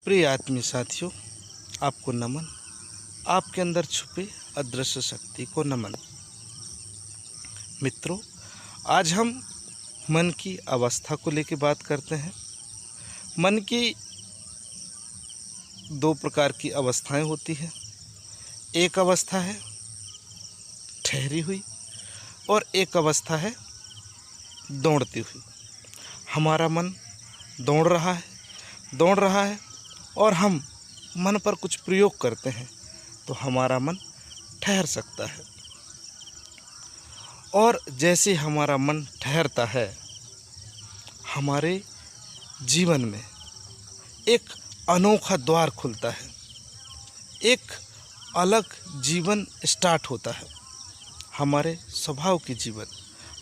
प्रिय आत्मीय साथियों, आपको नमन। आपके अंदर छुपे अदृश्य शक्ति को नमन। मित्रों, आज हम मन की अवस्था को लेकर बात करते हैं। मन की दो प्रकार की अवस्थाएं होती हैं। एक अवस्था है ठहरी हुई और एक अवस्था है दौड़ती हुई। हमारा मन दौड़ रहा है और हम मन पर कुछ प्रयोग करते हैं तो हमारा मन ठहर सकता है। और जैसे हमारा मन ठहरता है, हमारे जीवन में एक अनोखा द्वार खुलता है, एक अलग जीवन स्टार्ट होता है। हमारे स्वभाव की जीवन,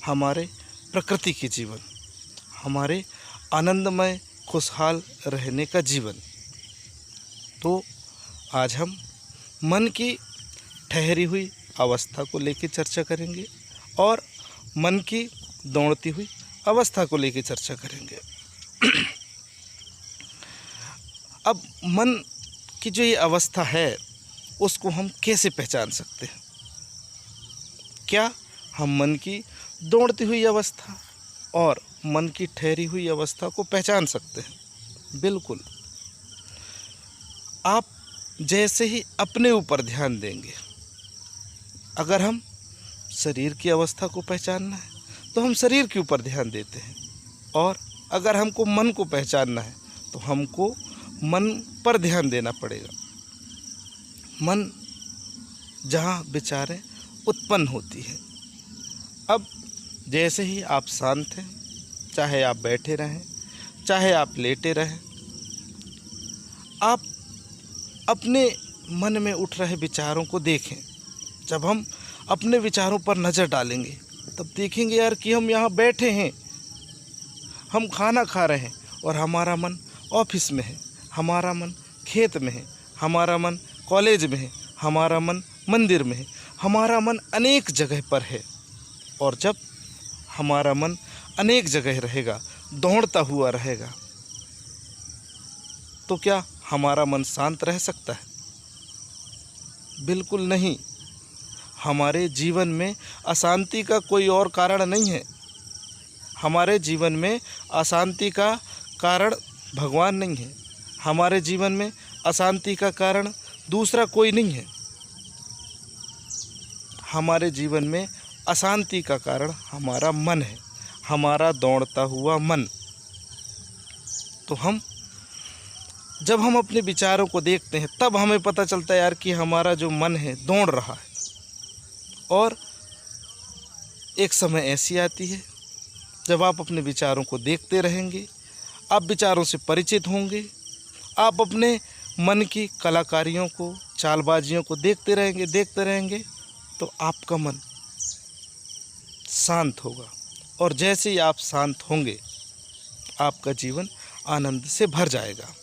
हमारे प्रकृति की जीवन, हमारे आनंदमय खुशहाल रहने का जीवन। तो आज हम मन की ठहरी हुई अवस्था को लेकर चर्चा करेंगे और मन की दौड़ती हुई अवस्था को लेकर चर्चा करेंगे। अब मन की जो ये अवस्था है, उसको हम कैसे पहचान सकते हैं? क्या हम मन की दौड़ती हुई अवस्था और मन की ठहरी हुई अवस्था को पहचान सकते हैं? बिल्कुल। आप जैसे ही अपने ऊपर ध्यान देंगे, अगर हम शरीर की अवस्था को पहचानना है तो हम शरीर के ऊपर ध्यान देते हैं, और अगर हमको मन को पहचानना है तो हमको मन पर ध्यान देना पड़ेगा। मन जहाँ विचारें उत्पन्न होती है। अब जैसे ही आप शांत हैं, चाहे आप बैठे रहें, चाहे आप लेटे रहें, आप अपने मन में उठ रहे विचारों को देखें। जब हम अपने विचारों पर नज़र डालेंगे तब देखेंगे यार कि हम यहाँ बैठे हैं, हम खाना खा रहे हैं और हमारा मन ऑफिस में है, हमारा मन खेत में है, हमारा मन कॉलेज में है, हमारा मन मंदिर में है, हमारा मन अनेक जगह पर है। और जब हमारा मन अनेक जगह रहेगा, दौड़ता हुआ रहेगा, तो क्या हमारा मन शांत रह सकता है? बिल्कुल नहीं। हमारे जीवन में अशांति का कोई और कारण नहीं है। हमारे जीवन में अशांति का कारण भगवान नहीं है। हमारे जीवन में अशांति का कारण दूसरा कोई नहीं है। हमारे जीवन में अशांति का कारण हमारा मन है, हमारा दौड़ता हुआ मन। तो जब हम अपने विचारों को देखते हैं तब हमें पता चलता है यार कि हमारा जो मन है दौड़ रहा है। और एक समय ऐसी आती है जब आप अपने विचारों को देखते रहेंगे, आप विचारों से परिचित होंगे, आप अपने मन की कलाकारियों को, चालबाजियों को देखते रहेंगे तो आपका मन शांत होगा। और जैसे ही आप शांत होंगे, आपका जीवन आनंद से भर जाएगा।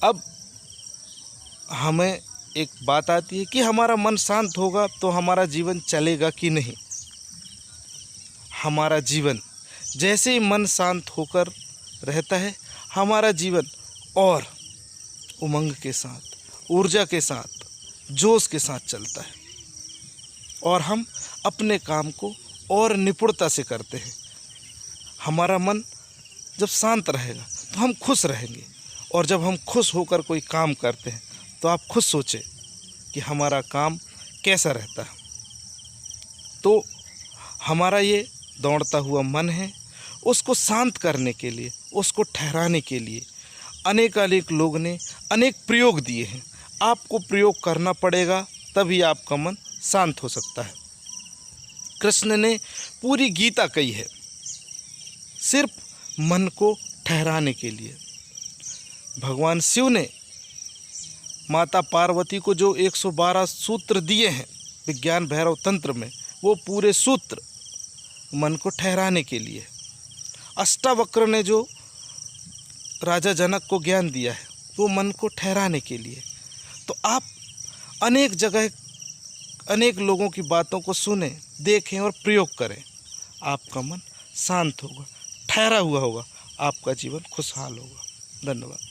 अब हमें एक बात आती है कि हमारा मन शांत होगा तो हमारा जीवन चलेगा कि नहीं। हमारा जीवन जैसे ही मन शांत होकर रहता है, हमारा जीवन और उमंग के साथ, ऊर्जा के साथ, जोश के साथ चलता है और हम अपने काम को और निपुणता से करते हैं। हमारा मन जब शांत रहेगा तो हम खुश रहेंगे, और जब हम खुश होकर कोई काम करते हैं तो आप खुद सोचें कि हमारा काम कैसा रहता है। तो हमारा ये दौड़ता हुआ मन है, उसको शांत करने के लिए, उसको ठहराने के लिए अनेक लोगों ने अनेक प्रयोग दिए हैं। आपको प्रयोग करना पड़ेगा, तभी आपका मन शांत हो सकता है। कृष्ण ने पूरी गीता कही है सिर्फ मन को ठहराने के लिए। भगवान शिव ने माता पार्वती को जो 112 सूत्र दिए हैं विज्ञान भैरव तंत्र में, वो पूरे सूत्र मन को ठहराने के लिए। अष्टावक्र ने जो राजा जनक को ज्ञान दिया है, वो मन को ठहराने के लिए। तो आप अनेक जगह अनेक लोगों की बातों को सुने, देखें और प्रयोग करें। आपका मन शांत होगा, ठहरा हुआ होगा, आपका जीवन खुशहाल होगा। धन्यवाद।